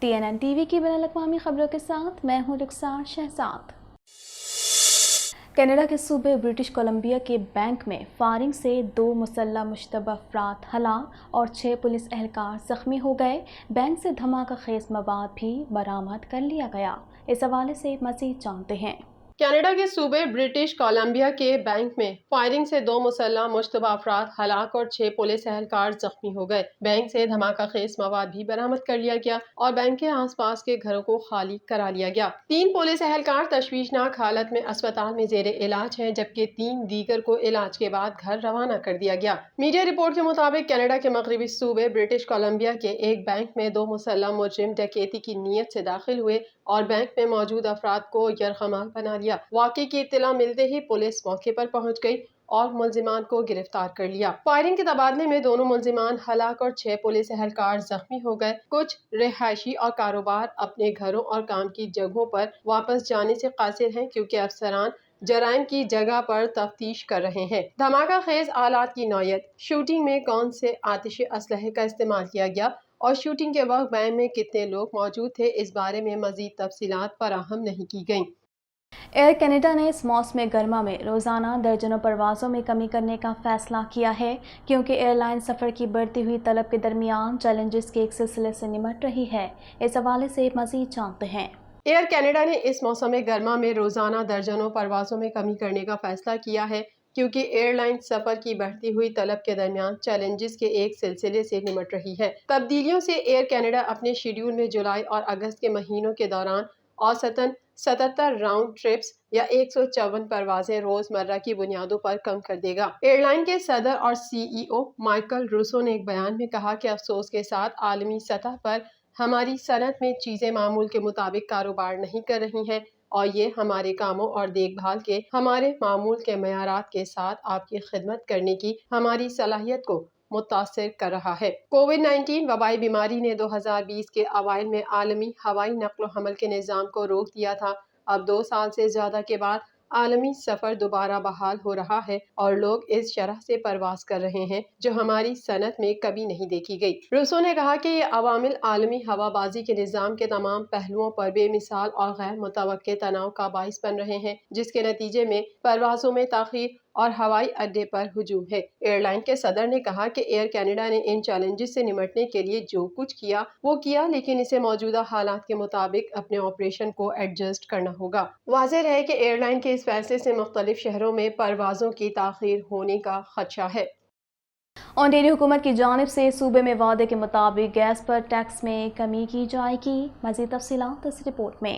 TNN TV की बैनुल-अक़वामी खबरों के साथ मैं हूं रुखसार शहजाद। कनाडा के सूबे ब्रिटिश कोलंबिया के बैंक में फायरिंग से 2 मुसल्लह मुश्तबा अफराद हलाक और 6 पुलिस एहलकार जख्मी हो गए। बैंक से धमाका खेज मवाद भी बरामद कर लिया गया। इस हवाले से मज़ीद जानते हैं। कनाडा के सूबे ब्रिटिश कोलंबिया के बैंक में फायरिंग से 2 मुसल्लह मुश्तबा अफराद हलाक और 6 पुलिस एहलकार जख्मी हो गए। बैंक से धमाका खेज मवाद भी बरामद कर लिया गया और बैंक के आसपास के घरों को खाली करा लिया गया। 3 पुलिस एहलकार तशवीशनाक हालत में अस्पताल में जेरे इलाज हैं, जबकि 3 दीगर को इलाज के बाद घर रवाना कर दिया गया। मीडिया रिपोर्ट के मुताबिक कनाडा के मगरबी सूबे ब्रिटिश कोलंबिया के एक बैंक में 2 मुसल्लह मुजरिम डकैती की नीयत से दाखिल हुए और बैंक में मौजूद अफराद को यरगमाल बना लिया। वाक़े की इत्तला मिलते ही पुलिस मौके पर पहुंच गई और मुलजिमान को गिरफ्तार कर लिया। फायरिंग के तबादले में दोनों मुलजिमान हलाक और 6 पुलिस एहलकार जख्मी हो गए। कुछ रिहायशी और कारोबार अपने घरों और काम की जगहों पर वापस जाने से कासिर हैं, क्योंकि अफसरान जराइम की जगह पर तफ्तीश कर रहे हैं। धमाका खेज आलात की नौयत, शूटिंग में कौन से आतिशी असलहे का इस्तेमाल किया गया और शूटिंग के वक्त बैंक में कितने लोग मौजूद थे, इस बारे में मजीद तफसीलात फराहम नहीं की गईं। एयर कनाडा ने इस मौसम गर्मा में रोज़ाना दर्जनों परवाज़ों में कमी करने का फैसला किया है, क्योंकि एयरलाइन सफ़र की बढ़ती हुई तलब के दरमियान चैलेंजेस के एक सिलसिले से निमट रही है। इस हवाले से मज़ीद जानते हैं। एयर कनाडा ने इस मौसम गर्मा में रोज़ाना दर्जनों परवाज़ों में कमी करने का फैसला किया है, क्योंकि एयरलाइन सफ़र की बढ़ती हुई तलब के दरमियान चैलेंजेस के एक सिलसिले से निमट रही है। तब्दीलियों से एयर कनाडा अपने शेड्यूल में जुलाई और अगस्त के महीनों के दौरान औसतन 77 राउंड ट्रिप्स या 154 परवाजें रोजमर्रा की बुनियादों पर कम कर देगा। एयरलाइन के सदर और CEO माइकल रूसो ने एक बयान में कहा कि अफसोस के साथ आलमी सतह पर हमारी सनत में चीजें मामूल के मुताबिक कारोबार नहीं कर रही हैं और ये हमारे कामों और देखभाल के हमारे मामूल के मयारात के साथ आपकी खिदमत करने की हमारी सलाहियत को मुतासिर कर रहा है। कोविड-19 वबाई बीमारी ने 2020 के अवाइल में आलमी हवाई नक्ल हमल के निज़ाम को रोक दिया था। अब 2 साल से ज्यादा के बाद आलमी सफर दोबारा बहाल हो रहा है और लोग इस शरह से परवास कर रहे हैं जो हमारी सनत में कभी नहीं देखी गई। रूसो ने कहा कि ये अवामिल आलमी हवाबाजी के निज़ाम के तमाम पहलुओं पर बेमिसाल और गैर मुतवक्के तनाव का बाइस बन रहे हैं, जिसके नतीजे में परवासों में ताख़ीर और हवाई अड्डे पर हुजूम है। एयरलाइन के सदर ने कहा कि एयर कनाडा ने इन चैलेंजेस से निमटने के लिए जो कुछ किया वो किया, लेकिन इसे मौजूदा हालात के मुताबिक अपने ऑपरेशन को एडजस्ट करना होगा। वाज़ेह है कि एयरलाइन के इस फैसले से मुख्तलिफ शहरों में परवाजों की ताख़ीर होने का खदशा है। ओंटारियो हुकूमत की जानिब से सूबे में वादे के मुताबिक गैस पर टैक्स में कमी की जाएगी। मज़ीद तफसीलात इस रिपोर्ट में।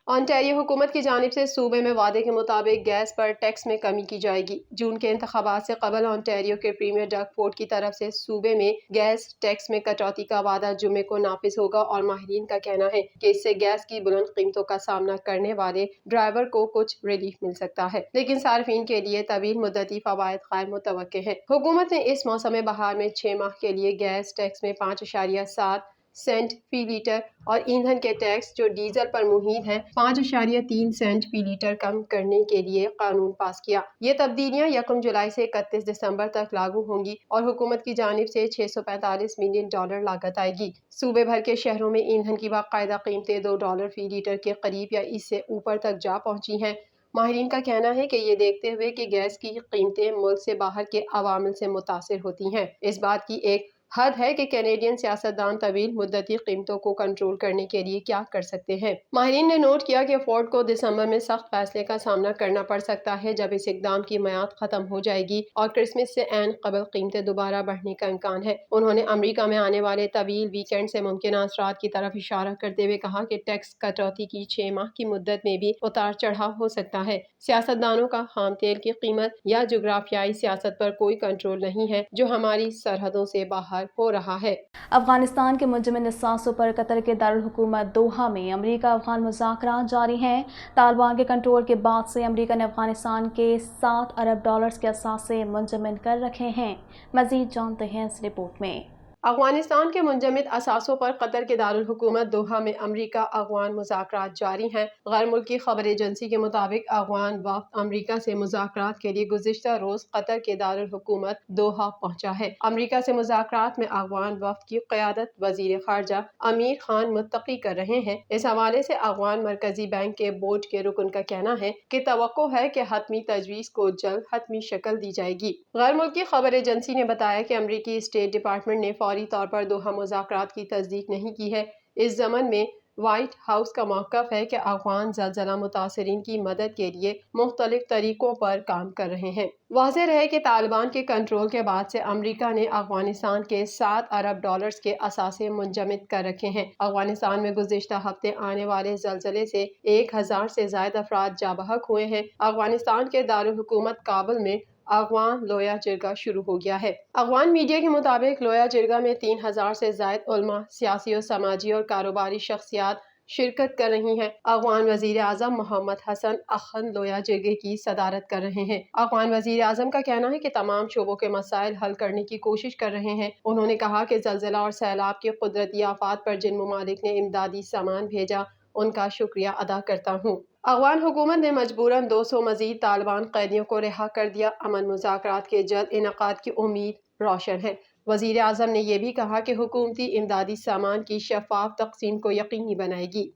ओंटारियो हुकूमत की जानिब से सूबे में वादे के मुताबिक गैस पर टैक्स में कमी की जाएगी। जून के इंतखाबात से कबल ओंटारियो के प्रीमियर डग फोर्ड की तरफ से सूबे में गैस टैक्स में कटौती का वादा जुमे को नाफिज होगा और माहिरीन का कहना है कि इससे गैस की बुलंद कीमतों का सामना करने वाले ड्राइवर को कुछ रिलीफ मिल सकता है, लेकिन सार्फिन के लिए तवील मुद्दती फवायद गैर मुतवक्के हैं। हुकूमत ने इस मौसम बहार में 6 माह के लिए गैस टैक्स में 5.7 सेंट फी लीटर और ईंधन के टैक्स जो डीजल पर मुहित है 5.3 सेंट फी लीटर कम करने के लिए कानून पास किया। ये तब्दीलियां 1 जुलाई से 31 दिसंबर तक लागू होंगी और हुकूमत की जानिब से $645 मिलियन लागत आएगी। सूबे भर के शहरों में ईंधन की बाकायदा कीमतें $2 फी लीटर के करीब या इससे ऊपर तक जा पहुंची हैं। माहिरीन का कहना है कि ये देखते हुए कि गैस की कीमतें मुल्क से बाहर के अवामिल से मुतासिर होती हैं, इस बात की एक हद है कि कैनेडियन सियासतदान तवील मुद्दती कीमतों को कंट्रोल करने के लिए क्या कर सकते हैं। माहिरीन ने नोट किया कि फोर्ड को दिसंबर में सख्त फैसले का सामना करना पड़ सकता है, जब इस इकदाम की मियाद खत्म हो जाएगी और क्रिसमस से ऐन कबल कीमतें दोबारा बढ़ने का इम्कान है। उन्होंने अमरीका में आने वाले तवील वीकेंड से मुमकिन असरात की तरफ इशारा करते हुए कहा कि टैक्स कटौती की 6 माह की मुद्दत में भी उतार चढ़ाव हो सकता है। सियासतदानों का खाम तेल की कीमत या जोग्राफियाई सियासत पर कोई कंट्रोल नहीं है जो हमारी सरहदों से बाहर हो रहा है। अफगानिस्तान के मुंजमद असासों पर कतर के दारुल हुकूमत दोहा में अमरीका अफगान मुज़ाकरात जारी हैं। तालिबान के कंट्रोल के बाद से अमरीका ने अफगानिस्तान के $7 अरब के असासे मुंजमद कर रखे हैं। मजीद जानते हैं इस रिपोर्ट में। افغانستان کے منجمد اثاثوں پر قطر کے دارالحکومت دوحہ میں امریکہ افغان مذاکرات جاری ہیں۔ غیر ملکی خبر ایجنسی کے مطابق افغان وفد امریکہ سے مذاکرات کے لیے گزشتہ روز قطر کے دارالحکومت دوحہ پہنچا ہے۔ امریکہ سے مذاکرات میں افغان وفد کی قیادت وزیر خارجہ امیر خان متقی کر رہے ہیں۔ اس حوالے سے افغان مرکزی بینک کے بورڈ کے رکن کا کہنا ہے کہ توقع ہے کہ حتمی تجویز کو جلد حتمی شکل دی جائے گی۔ غیر ملکی خبر ایجنسی نے بتایا کہ امریکی اسٹیٹ ڈپارٹمنٹ نے فوری طور پر دوحہ مذاکرات کی تصدیق نہیں کی ہے۔ اس ضمن میں وائٹ ہاؤس کا موقف ہے کہ افغان زلزلہ متاثرین کی مدد کے لیے مختلف طریقوں پر کام کر رہے ہیں۔ واضح رہے کہ طالبان کے کنٹرول کے بعد سے امریکہ نے افغانستان کے $7 ارب کے اثاثے منجمد کر رکھے ہیں۔ افغانستان میں گزشتہ ہفتے آنے والے زلزلے سے 1000 سے زائد افراد جاں بحق ہوئے ہیں۔ افغانستان کے دارالحکومت کابل میں افغان لویا جرگہ شروع ہو گیا ہے۔ افغان میڈیا کے مطابق لویا جرگہ میں 3000 سے زائد علماء، سیاسی و سماجی اور کاروباری شخصیات شرکت کر رہی ہیں۔ افغان وزیر اعظم محمد حسن اخند لویا جرگے کی صدارت کر رہے ہیں۔ افغان وزیر اعظم کا کہنا ہے کہ تمام شعبوں کے مسائل حل کرنے کی کوشش کر رہے ہیں۔ انہوں نے کہا کہ زلزلہ اور سیلاب کی قدرتی آفات پر جن ممالک نے امدادی سامان بھیجا ان کا شکریہ ادا کرتا ہوں۔ افغان حکومت نے مجبوراً 200 مزید طالبان قیدیوں کو رہا کر دیا۔ امن مذاکرات کے جلد انعقاد کی امید روشن ہے۔ وزیر اعظم نے یہ بھی کہا کہ حکومتی امدادی سامان کی شفاف تقسیم کو یقینی بنائے گی۔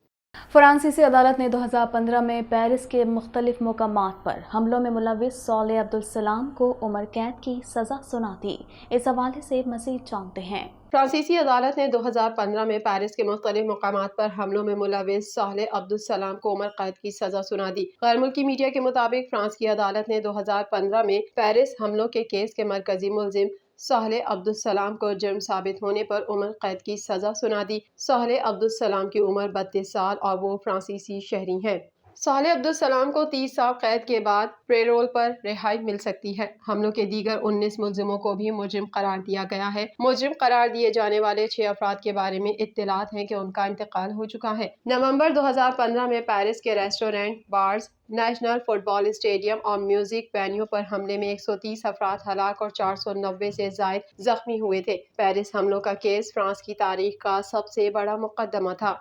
فرانسیسی عدالت نے 2015 میں پیرس کے مختلف مقامات پر حملوں میں ملوث صالح عبدالسلام کو عمر قید کی سزا سنا دی۔ اس حوالے سے مزید جانتے ہیں۔ فرانسیسی عدالت نے 2015 میں پیرس کے مختلف مقامات پر حملوں میں ملوث صالح عبدالسلام کو عمر قید کی سزا سنا دی۔ غیر ملکی میڈیا کے مطابق فرانس کی عدالت نے 2015 میں پیرس حملوں کے کیس کے مرکزی ملزم صالح عبدالسلام کو جرم ثابت ہونے پر عمر قید کی سزا سنا دی۔ صالح عبدالسلام کی عمر 32 سال اور وہ فرانسیسی شہری ہیں۔ صالح عبدالسلام کو 30 سال قید کے بعد پیرول پر رہائی مل سکتی ہے۔ حملوں کے دیگر 19 ملزموں کو بھی مجرم قرار دیا گیا ہے۔ مجرم قرار دیے جانے والے 6 افراد کے بارے میں اطلاعات ہیں کہ ان کا انتقال ہو چکا ہے۔ نومبر 2015 میں پیرس کے ریسٹورینٹ، بارز، نیشنل فٹ بال اسٹیڈیم اور میوزک وینیو پر حملے میں 130 افراد ہلاک اور 490 سے زائد زخمی ہوئے تھے۔ پیرس حملوں کا کیس فرانس کی تاریخ کا سب سے بڑا مقدمہ تھا۔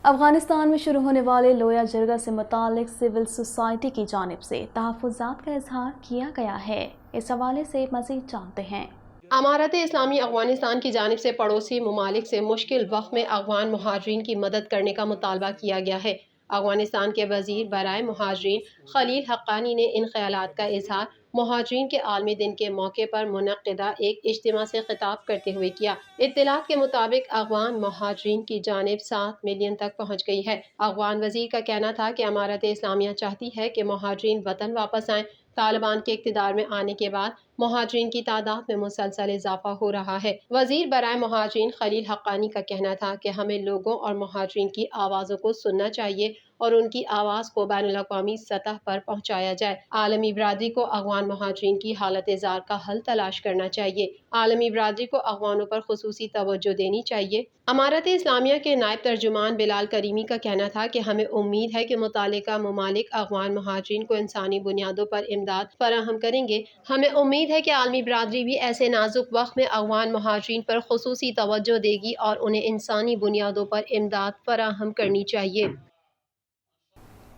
افغانستان میں شروع ہونے والے لویا جرگہ سے متعلق سول سوسائٹی کی جانب سے تحفظات کا اظہار کیا گیا ہے۔ اس حوالے سے مزید جانتے ہیں۔ امارت اسلامی افغانستان کی جانب سے پڑوسی ممالک سے مشکل وقت میں افغان مہاجرین کی مدد کرنے کا مطالبہ کیا گیا ہے۔ افغانستان کے وزیر برائے مہاجرین خلیل حقانی نے ان خیالات کا اظہار مہاجرین کے عالمی دن کے موقع پر منعقدہ ایک اجتماع سے خطاب کرتے ہوئے کیا۔ اطلاعات کے مطابق افغان مہاجرین کی جانب 7 ملین تک پہنچ گئی ہے۔ افغان وزیر کا کہنا تھا کہ امارت اسلامیہ چاہتی ہے کہ مہاجرین وطن واپس آئیں۔ طالبان کے اقتدار میں آنے کے بعد مہاجرین کی تعداد میں مسلسل اضافہ ہو رہا ہے۔ وزیر برائے مہاجرین خلیل حقانی کا کہنا تھا کہ ہمیں لوگوں اور مہاجرین کی آوازوں کو سننا چاہیے اور ان کی آواز کو بین الاقوامی سطح پر پہنچایا جائے۔ عالمی برادری کو افغان مہاجرین کی حالت زار کا حل تلاش کرنا چاہیے۔ عالمی برادری کو افغانوں پر خصوصی توجہ دینی چاہیے۔ امارت اسلامیہ کے نائب ترجمان بلال کریمی کا کہنا تھا کہ ہمیں امید ہے کہ متعلقہ ممالک افغان مہاجرین کو انسانی بنیادوں پر امداد فراہم کریں گے۔ ہمیں امید ہے کہ عالمی برادری بھی ایسے نازک وقت میں افغان مہاجرین پر خصوصی توجہ دے گی اور انہیں انسانی بنیادوں پر امداد فراہم کرنی چاہیے۔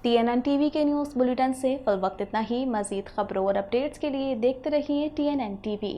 TNN TV کے نیوز بلیٹن سے فی الوقت اتنا ہی۔ مزید خبروں اور اپڈیٹس کے لیے دیکھتے رہیے TNN TV۔